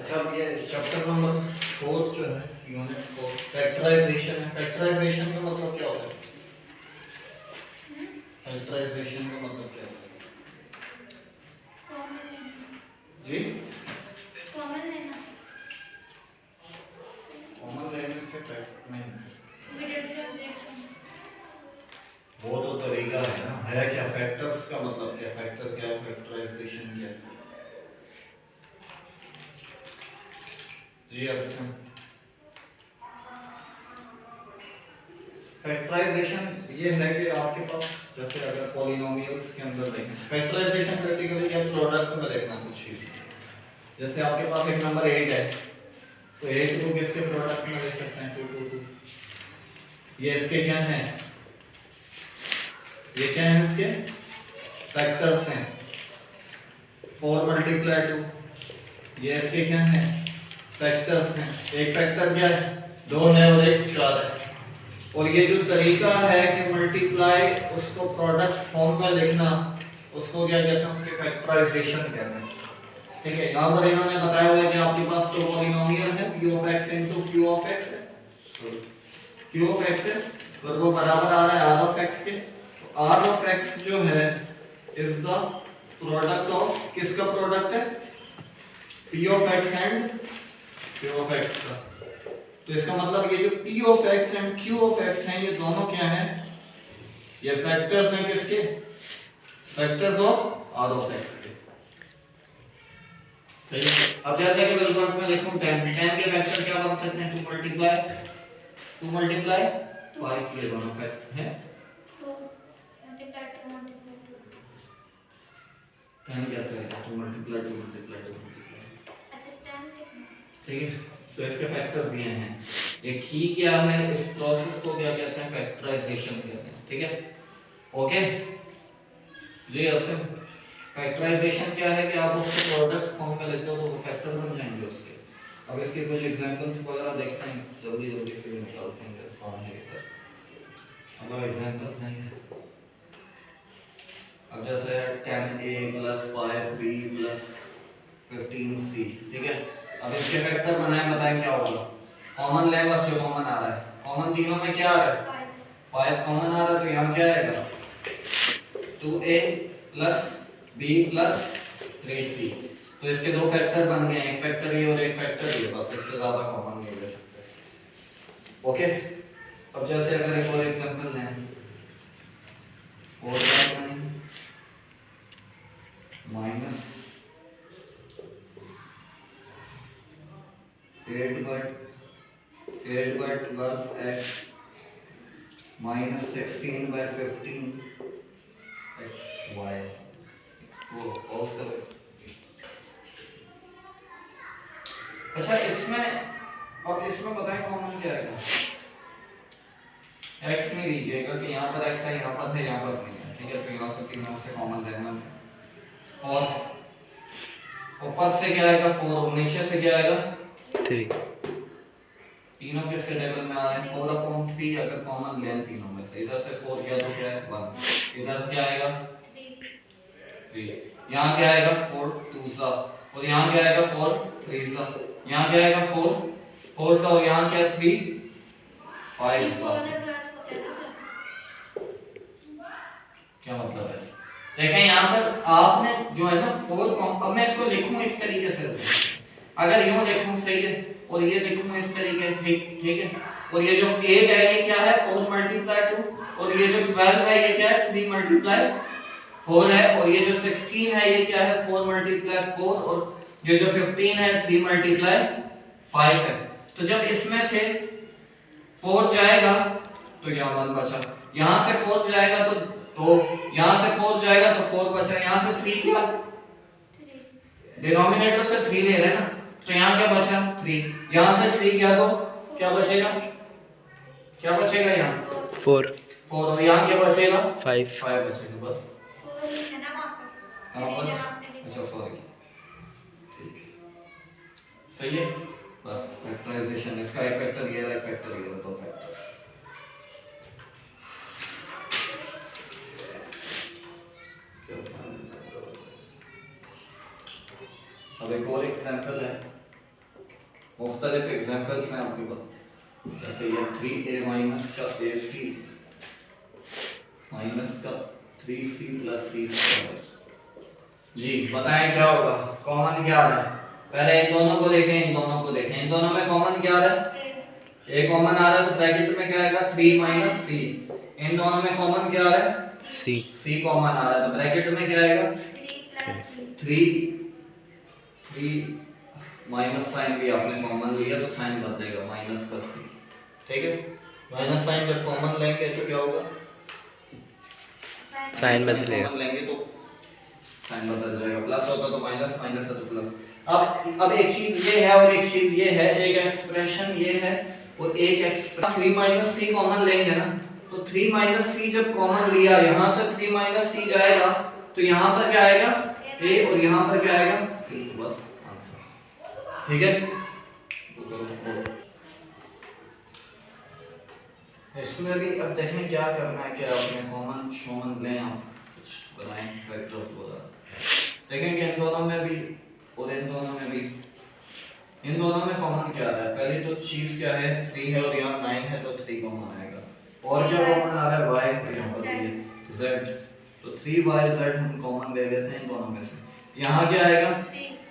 अच्छा, अब ये चैप्टर नंबर 4 जो है, यूनिट 4 फैक्टराइजेशन है। फैक्टराइजेशन का मतलब क्या होता है? फैक्टराइजेशन का मतलब क्या होता है जी? कॉमन लेना। कॉमन लेने से फैक्ट नहीं, इमीडिएटली वो तो तरीका है ना। है क्या फैक्टर्स का मतलब क्या? फैक्टर क्या है? फैक्टराइजेशन क्या है? जी अर्चना, फैक्टराइजेशन ये है कि आपके पास जैसे अगर पॉलिनोमियल्स के अंदर देखें, फैक्टराइजेशन बेसिकली क्या प्रोडक्ट में देखना कुछ चीज। जैसे आपके पास एक नंबर 8 है, तो 8 को किसके प्रोडक्ट में देख सकते हैं? 2 2 2। ये इसके क्या हैं? ये क्या है? इसके फैक्टर्स हैं। 4 मल्टीप्लाई 2, ये इसके क्या हैं? फैक्टर्स हैं। एक फैक्टर क्या है? 2 है और एक 4 है। और ये जो तरीका है कि मल्टीप्लाई उसको प्रोडक्ट फॉर्म में लिखना, उसको क्या कहते हैं? उसके फैक्टराइजेशन कहते हैं। ठीक है, यहाँ पर इन्होंने बताया हुआ है कि आपके पास तो पॉलिनोमियल है p of x into q of x है, q of x है, और वो बराबर आ रहा है r of x के। तो r of x जो है इज द प्रोडक्ट ऑफ, किसका प्रोडक्ट है? p of x and q of x का। तो इसका मतलब ये जो p of x and q of x हैं, ये दोनों क्या हैं? ये फैक्टर्स हैं किसके? Factors of r of x के। सही है। अब जैसे कि रिजल्ट में लिखूं 10, 10 के फैक्टर क्या बन सकते हैं? 2 मल्टीप्लाई 5, ये दोनों फैक्टर हैं। 2 मल्टीप्लाई 2 मल्टीप्लाई 10 कैसे आएगा? 2 मल्टीप्लाई 2 मल्टीप्लाई 2 मल्टीप्लाई। अच्छा 10 लिखना। ठीक है, तो इसके फैक्टर्स ये हैं। एक ही क्या है, इस प्रोसेस को क्या कहते हैं? फैक्टराइजेशन कहते हैं। ठीक है, ओके जी। असल फैक्टराइजेशन क्या है कि आप उसको प्रोडक्ट फॉर्म में लिखते हो तो वो फैक्टर बन जाएंगे उसके। अब इसके कुछ एग्जांपल्स वगैरह देखते हैं, जल्दी जल्दी से निकालते हैं सामने की तरफ। अब एग्जांपल्स नहीं है। अब जैसे 10a + 5b + 15c, ठीक है। अब इसके फैक्टर बनाए, बताएं क्या होगा? कॉमन ले, बस जो कॉमन आ रहा है। कॉमन तीनों में क्या आ रहा है? 5 कॉमन आ रहा है, तो यहाँ क्या आएगा? 2a + b + 3c। तो इसके दो फैक्टर बन गए, एक फैक्टर ये और एक फैक्टर ये, बस इससे ज्यादा कॉमन नहीं ले सकते। ओके, अब जैसे अगर एक और एग्जांपल लें, 4 माइनस 8/12x - 16/15 xy। वो पॉज करो। अच्छा, इसमें अब इसमें बताएं कॉमन क्या आएगा? x नहीं लीजिएगा कि यहाँ पर x है, यहाँ पर है, यहाँ पर नहीं है। ठीक है, तो यहाँ से तीनों से कॉमन लेना है। और ऊपर से क्या आएगा? 4, और नीचे से क्या आएगा? 3। तीनों किसके टेबल में आ रहे हैं? 4/3 अगर कॉमन लें तीनों में से। इधर से 4 गया तो क्या है? 1। इधर क्या आएगा? 3। यहाँ क्या आएगा? 4 2 सा, और यहाँ क्या आएगा? 4 3 सा। यहाँ क्या आएगा? 4 4 सा, और यहाँ क्या है? 3 5 सा। क्या मतलब है? देखें यहाँ पर आपने जो है ना 4 अब मैं इसको लिखूं इस तरीके से, अगर यूं लिखूं सही है, और ये लिखूं इस तरीके, ठीक है। और ये जो 8 है ये क्या है? 4 × 2, और ये जो 12 है ये क्या है? 3 × 4 है, और ये जो 16 है ये क्या है? 4 × 4, और ये जो 15 है 3 × 5 है। तो जब इसमें से 4 जाएगा तो यहाँ 1 बचा, यहाँ से 4 जाएगा तो 2, यहाँ से 4 जाएगा तो 4 बचा, यहाँ से 3 क्या? डिनोमिनेटर से 3 ले रहे हैं ना, तो यहाँ क्या बचा? 3। यहाँ से 3 गया तो क्या बचेगा? क्या बचेगा? यहाँ 4 4, और यहाँ क्या बचेगा? 5 बचेगा, बस। 4 है ना वहाँ पर? कहाँ पर? आपने लिखा। अच्छा सॉरी, ठीक है, सही है। बस फैक्टराइजेशन, इसका एक फैक्टर ये रहा, एक फैक्टर ये रहा, दो फैक्टर। अब एक और एग्जांपल है, मुख्तलिफ एग्जाम्पल्स हैं आपके पास, जैसे ये 3a माइनस का ac माइनस का 3c प्लस c स्क्वायर। जी बताएं क्या होगा, कॉमन क्या आ रहा है? पहले इन दोनों को देखें, इन दोनों को देखें, इन दोनों में कॉमन क्या आ रहा है? a कॉमन आ रहा है तो ब्रैकेट में क्या आएगा 3 माइनस c। इन दोनों में कॉमन क्या आ रहा है? c कॉमन आ रहा है तो ब्रैकेट में क्या आएगा 3 माइनस साइन भी आपने कॉमन लिया तो साइन बदलेगा माइनस का c, ठीक है। माइनस साइन जब कॉमन लेंगे तो क्या होगा? साइन बदलेगा, कॉमन लेंगे तो साइन बदल जाएगा, प्लस होता तो माइनस, माइनस है तो प्लस। अब एक चीज ये है और एक चीज ये है, एक एक्सप्रेशन ये है और एक एक्सप्रेशन 3 माइनस c कॉमन लेंगे ना, तो 3 माइनस c जब कॉमन लिया, यहां से 3 माइनस c जाएगा तो यहां पर क्या आएगा a और यहां पर क्या आएगा c, बस आंसर, ठीक है। तो करो इसमें भी अब देखें क्या करना है, क्या आपने कॉमन शॉमन लें, आप कुछ बनाएं फैक्टर्स वगैरह, देखें कि इन दोनों में भी और इन दोनों में भी, इन दोनों में कॉमन क्या आ रहा है? पहली तो चीज क्या है 3 है और यहाँ 9 है तो 3 कॉमन आएगा, और क्या कॉमन आ रहा है y और यहाँ पर ये z, तो 3yz हम कॉमन ले लेते हैं इन दोनों में से। यहाँ क्या आएगा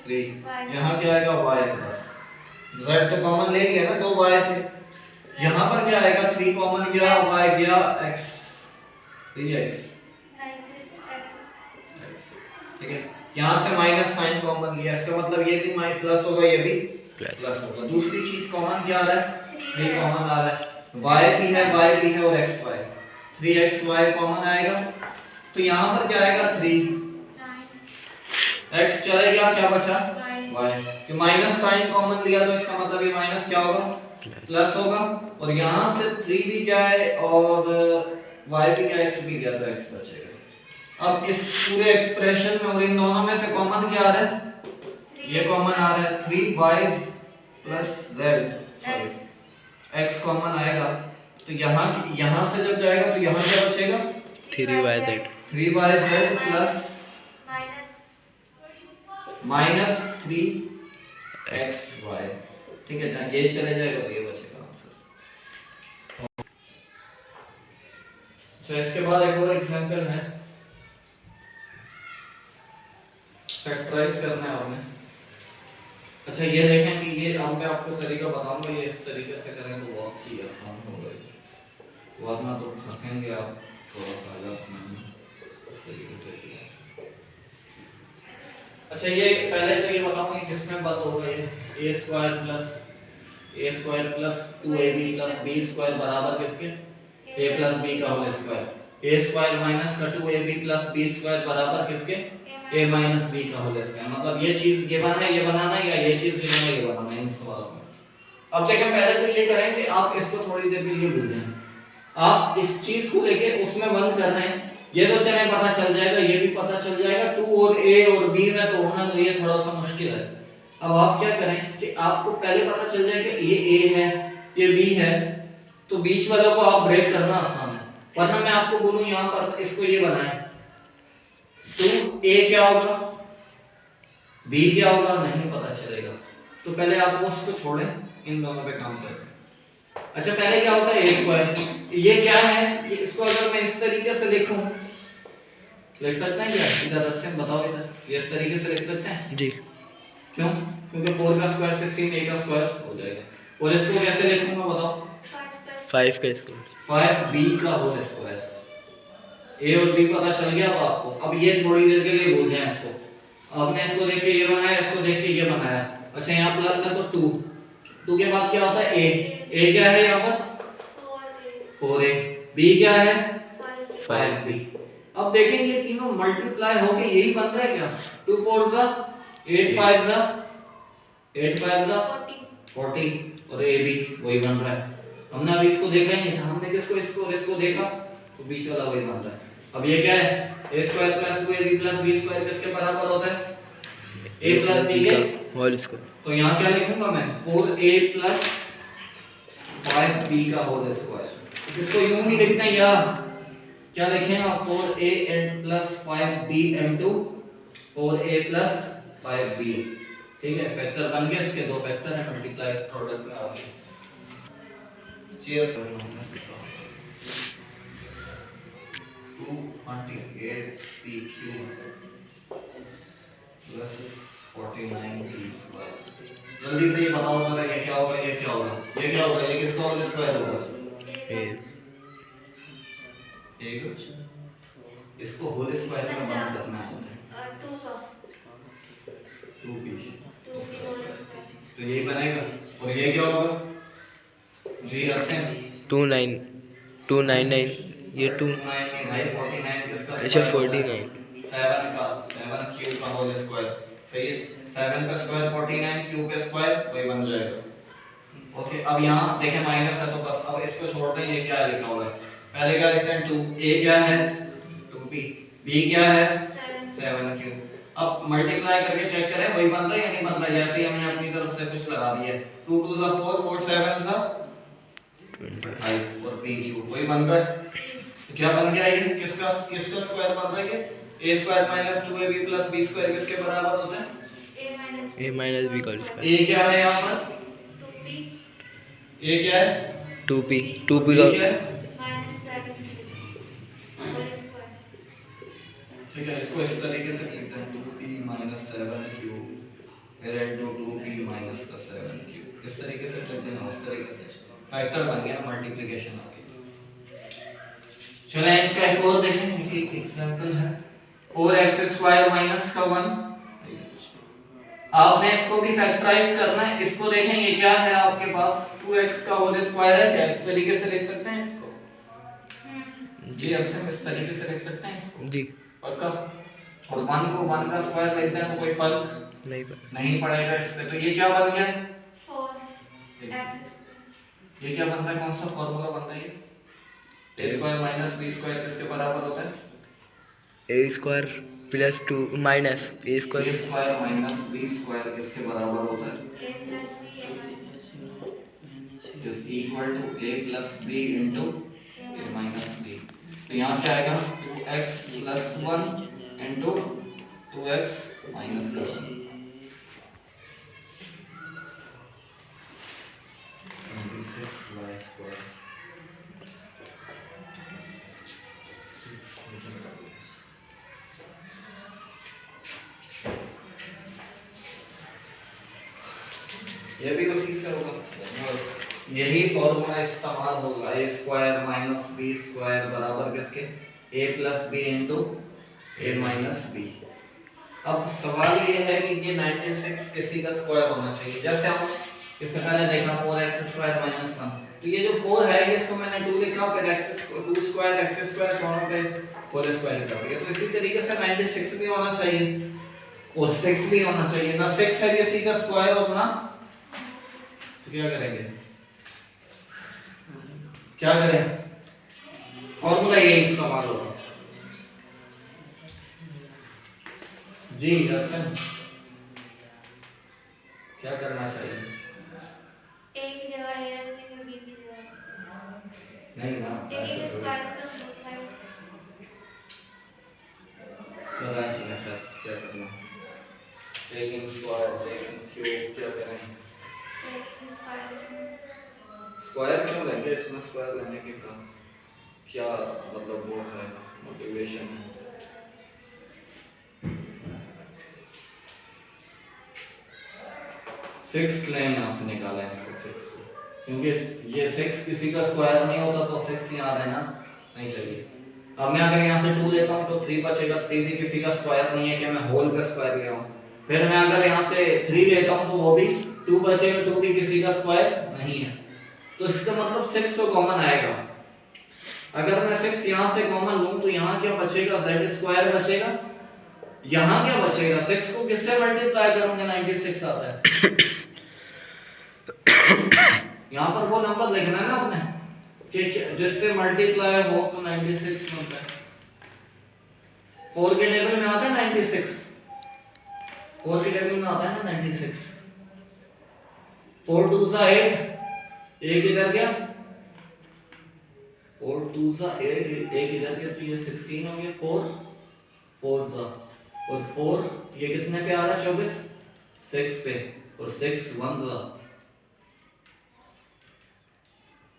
3, यहाँ क्या आएगा y प्लस z, तो कॉमन ले लिया ना, 2y थे। यहाँ पर क्या आएगा 3 कॉमन गया, y गया x, 3x, ठीक है। यहाँ से माइनस साइन कॉमन लिया, इसका मतलब ये भी माइनस प्लस होगा, ये भी प्लस होगा। दूसरी चीज कॉमन क्या आ रहा है 3 कॉमन आ रहा है, y भी है और xy, 3xy कॉमन आएगा तो यहाँ पर क्या आएगा 3, x चले गया, क्या बचा y, तो माइनस साइन कॉमन लिया तो इसका मतलब ये माइनस क्या होगा प्लस होगा, और यहाँ से 3 भी जाए और y भी गया x भी गया तो x बचेगा। अब इस पूरे एक्सप्रेशन में और इन दोनों में से कॉमन क्या आ रहा है? ये कॉमन आ रहा है 3y plus z, sorry x common आएगा तो यहाँ से जब जाएगा तो यहाँ क्या बचेगा 3yz प्लस माइनस 3xy, ठीक है। जहाँ ये चले जाएगा तो ये बचेगा आंसर। अच्छा इसके बाद एक और एग्जांपल है, फैक्टराइज करना है आपने। अच्छा ये देखें कि ये अब मैं आपको तरीका बताऊंगा, ये इस तरीके से करें तो बहुत ही आसान होगा, वरना तो फंसेंगे आप थोड़ा सा अलग नहीं इस तरीके से किया। अच्छा ये पहले तो ये बताऊंगा कि किसमें बद होगा, ये a square plus 2ab plus b square बराबर किसके a प्लस b का whole square, a square minus का 2ab प्लस b स्क्वायर बराबर किसके a माइनस b का होल स्क्वायर। मतलब ये चीज ये बनाना है या ये चीज ये बनाना है इन सवालों में। अब देखें पहले तो ये करें कि आप इसको थोड़ी देर के लिए भूल जाएं, आप इस चीज को लेके उसमें बंद कर रहे हैं, ये तो चले पता चल जाएगा, ये भी पता चल जाएगा, 2 और a और b में तोड़ना तो ये थोड़ा सा मुश्किल है। अब आप क्या करें कि आपको पहले पता चल जाए कि ये a है ये b है, तो बीच वालों को आप ब्रेक करना आसान है, वरना मैं आपको बोलूं यहाँ पर इसको ये बनाएं तो a क्या होगा b क्या होगा नहीं पता चलेगा, तो पहले आप उसको छोड़ें, इन दोनों पे काम करें। अच्छा पहले क्या होता है a स्क्वायर, ये क्या है, ये इसको अगर मैं इस तरीके से लिखूं लिख सकते हैं क्या, इधर से बताओ, इधर ये इस तरीके से लिख सकते हैं जी, क्यों? क्योंकि 4 का स्क्वायर 16, a का स्क्वायर हो जाएगा, और इसको कैसे लिखूंगा बताओ 5 का स्क्वायर 5b का होल स्क्वायर, a और b पता चल गया अब आपको। अब ये थोड़ी देर के लिए भूल जाएं इसको, आपने इसको देख के ये बनाया, इसको देख के ये बनाया। अच्छा यहाँ प्लस है तो 2 के बाद क्या होता है a क्या है यहाँ पर 4a, b क्या है 5b। अब देखेंगे तीनों मल्टीप्लाई होके यही बन रहा है क्या, 2 4 जा 8 5 जा 40 और a b वही बन रहा है। हमने अभी इसको देखा ही नहीं था, हमने किसको इसको और इसको देखा तो बीच वाला वही बन रहा है। अब ये क्या है a square plus 2ab plus b square किसके बराबर होता है a प्लस b के होल स्क्वायर, तो यहाँ क्या लिखूंगा मैं 4a प्लस 5b का होल स्क्वायर। इसको यूं भी लिखते हैं यार, क्या लिखें आप 4a plus 5b into 4a plus 5b, ठीक है, फैक्टर बन गए, इसके दो फैक्टर हैं, मल्टीप्लाई प्रोडक्ट में आ गए। Cheers. 228 PQ plus 49 P square. जल्दी से ये बताओ जरा, ये क्या होगा, ये क्या होगा, ये क्या होगा, ये किसका होल स्क्वायर होगा? एक इसको होल स्क्वायर में बंद करना है। 2 का 2p 2 की होल स्क्वायर। तो ये बनेगा, और ये क्या होगा जी? असें 299 ये 2 299 भाई 49 किसका अच्छा स्क्वायर 49 7 का 7 क्यूब का होल स्क्वायर, सही है। 7 का स्क्वायर 49, क्यूब का स्क्वायर वही बन जाएगा। ओके, अब यहाँ देखें माइनस है तो बस अब इसको छोड़ दें। ये क्या लिखा हुआ है, पहले क्या लिखते हैं 2, a क्या है 2p, b क्या है 7 क्यूब। अब मल्टीप्लाई करके चेक करें वही बन रहा है या नहीं बन रहा है। जैसे ही हमने अपनी तरफ से कुछ लगा दिया, 2 2 सा 4 4 7 सा 28 और p क्यूब वही बन रहा है। तो क्या बन गया, ये किसका स्क्वायर बन रहा है? ये a square minus 2ab plus b square किसके बराबर होता है? a a माइनस b का स्क्वायर। a क्या है यहाँ पर 2p a क्या है 2p b का क्या है? Minus 7 whole square. ठीक है, इसको इस तरीके से लिखते हैं 2p माइनस 7 क्यूब फिर इनटू 2p माइनस का 7 क्यूब। इस तरीके से लिखते हैं, उस तरीके से फैक्टर बन गया, मल्टीप्लिकेशन आ गई। चलें इसका एक और देखें, एक एग्जांपल है 4x स्क्वायर माइनस का 1। आपने इसको भी फैक्टराइज करना है। इसको देखें, ये क्या है आपके पास 2x का होल स्क्वायर है, क्या इस तरीके से लिख सकते हैं इसको जी? हम इस तरीके से लिख सकते हैं इसको जी पक्का। और 1 को 1 का स्क्वायर लिखते हैं तो कोई फर्क नहीं पड़ेगा इस पे। तो ये क्या बन गया 4x। ये क्या बनता है, कौन सा फार्मूला बनता है ये? a square minus b square किसके बराबर होता है? a square plus 2 minus a a square square minus b square किसके बराबर होता है? a plus b a minus is equal to a plus b into a minus b। तो यहाँ क्या आएगा 2x plus 1 into 2x minus का 1। 26y square ये भी उसी से होगा, यही फॉर्मूला इस्तेमाल होगा। a square minus b square बराबर किसके a plus b into a minus b। अब सवाल ये है कि ये 96 किसी का स्क्वायर होना चाहिए। जैसे हम इससे पहले देखा 4x स्क्वायर माइनस 1, तो ये जो 4 है ये इसको मैंने 2 लिखा, फिर x 2 स्क्वायर x स्क्वायर दोनों पे 4 स्क्वायर कर दिया। तो इसी तरीके से 96 भी होना चाहिए और 6 भी होना चाहिए ना। 6 है किसी का स्क्वायर होना, तो क्या करेंगे, क्या करें, फॉर्मूला यही इस्तेमाल होगा जी। दर्शन क्या करना चाहिए? a की जगह a रख देंगे, b की जगह नहीं ना, a ऐसे के थोड़ी। स्क्वायर का दो साइड पता नहीं चला क्या करना, टेकिंग स्क्वायर टेकिंग क्यूब क्या करें? a के स्क्वायर स्क्वायर क्यों लेंगे इसमें? स्क्वायर लेने के का क्या मतलब वो है, मोटिवेशन है? सिक्स लें, यहाँ से निकालें इसको 6 को, क्योंकि ये 6 किसी का स्क्वायर नहीं होता तो 6 यहाँ देना नहीं चाहिए। अब मैं अगर यहाँ से 2 लेता हूँ तो 3 बचेगा, 3 भी किसी का स्क्वायर नहीं है कि मैं होल का स्क्वायर ले आऊँ। फिर मैं अगर यहाँ से 3 लेता हूँ तो वो भी 2 बचेगा, 2 भी किसी का स्क्वायर नहीं है। तो इसका मतलब 6 तो कॉमन आएगा। अगर मैं 6 यहाँ से कॉमन लूँ तो यहाँ क्या बचेगा, z स्क्वायर बचेगा। यहाँ क्या बचेगा, 6 को किससे मल्टीप्लाई करूंगे 96 आता है। यहाँ पर वो नंबर लिखना है ना आपने कि जिससे मल्टीप्लाई हो तो 96 मिलता है। 4 के टेबल में आता है 96, 4 के टेबल में आता है ना 96। 4 2 सा 8, 1 इधर गया, 4 2 सा 8, 1 इधर गया तो ये 16 हो गया। 4 4 सा और 4 ये कितने पे आ रहा है 24, 6 पे और 6 1 2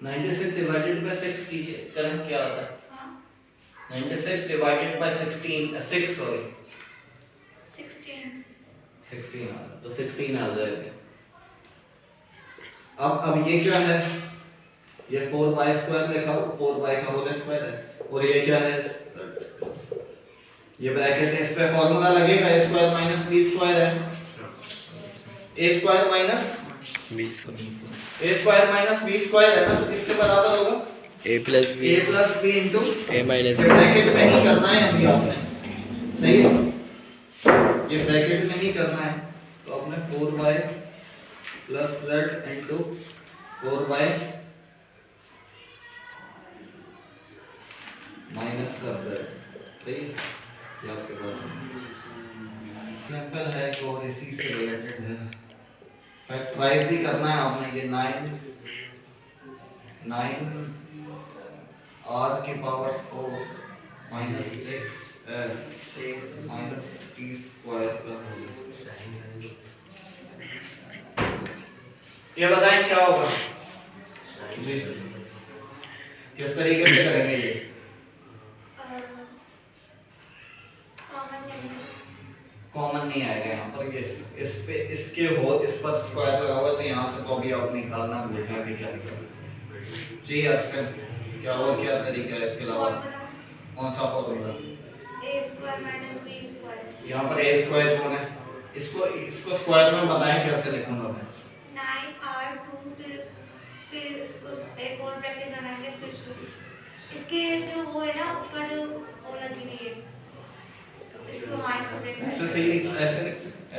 96 डिवाइडेड बाय 6 कीजिए, करें क्या आता है? हाँ 96 डिवाइडेड बाय 16 6 सॉरी 16 16 आ रहा, तो 16 आ जाएगा। अब ये क्या है? ये 4y² लिखा हो, 4y का होल स्क्वायर है, और ये क्या है? ये ब्रैकेट है, इस पे फार्मूला लगेगा a² - b² है, a² माइनस a² - b² है ना, तो किसके बराबर होगा? a plus b a plus b into a minus ये ब्रैकेट में ही करना है अभी आपने, सही है, ये ब्रैकेट में ही करना है, तो आपने 4y plus z into 4y minus का z, सही है, ये आपके पास एग्जांपल है जो इसी से रिलेटेड है। फैक्टराइज ही करना है आपने, ये 9 r की power 4 minus 6s minus t square का होल स्क्वायर। ये बताएं क्या होगा जी, किस तरीके से करेंगे ये? कॉमन नहीं आएगा यहाँ पर, ये इस पे इसके हो, इस पर स्क्वायर लगा हुआ है, तो यहाँ से तो अभी आप निकालना भूल गए कि क्या निकालना जी। अच्छा क्या और क्या तरीका है इसके अलावा? कौन सा फॉर्मूला? a² - b²। यहाँ पर a² कौन है? इसको स्क्वायर में बताएं कैसे लिखूंगा मैं? 9r2 फिर इसको एक और ब्रैकेट बनाएंगे, फिर इसके जो वो है ना ऊपर जो वो लगी हुई है, तो इसको हाई सेपरेट ऐसे सही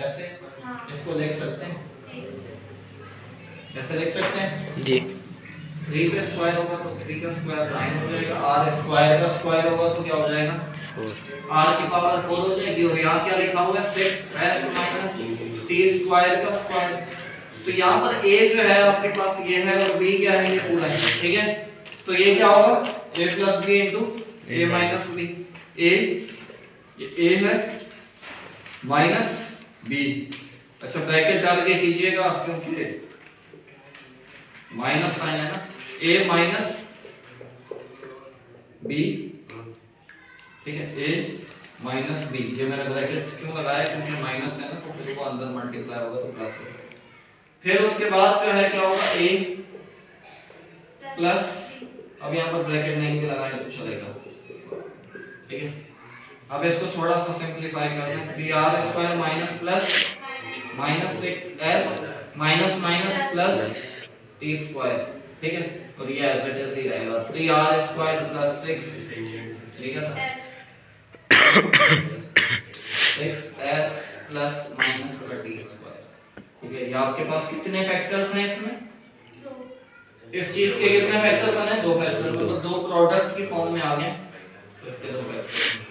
ऐसे हाँ इसको लिख सकते हैं, ठीक। ऐसे लिख सकते हैं जी। 3 का स्क्वायर होगा तो 3 का स्क्वायर 9 हो जाएगा, r स्क्वायर का स्क्वायर होगा तो क्या हो जाएगा? 4 r की पावर 4 हो जाएगी, और यहाँ क्या लिखा हुआ है? 6s minus t स्क्वायर का स्क्वायर। तो यहाँ पर a जो है आपके पास ये है, और b क्या है? ये पूरा है, ठीक है, तो ये क्या होगा? a plus b into a minus b, ये a है माइनस b। अच्छा ब्रैकेट डाल के कीजिएगा क्योंकि माइनस साइन है ना, a माइनस b, ठीक है, a माइनस b। ये मैंने ब्रैकेट क्यों लगाया? क्योंकि माइनस है ना, तो फिर वो अंदर मल्टीप्लाई होगा तो प्लस होगा। फिर उसके बाद जो है क्या होगा? a प्लस, अब यहाँ पर ब्रैकेट नहीं भी लगाए तो चलेगा, ठीक है। अब इसको थोड़ा सा सिंपलीफाई कर लें, 3r² minus plus minus 6s minus minus plus t square, ठीक है, और ये एज इट इज ही रहेगा 3r² प्लस 6, ठीक है, 6s प्लस माइनस का t स्क्वायर, ठीक है। ये आपके पास कितने फैक्टर्स हैं इसमें? इस चीज के कितने फैक्टर बने? 2 फैक्टर, तो 2 प्रोडक्ट की फॉर्म में आ गए, तो इसके 2 फैक्टर।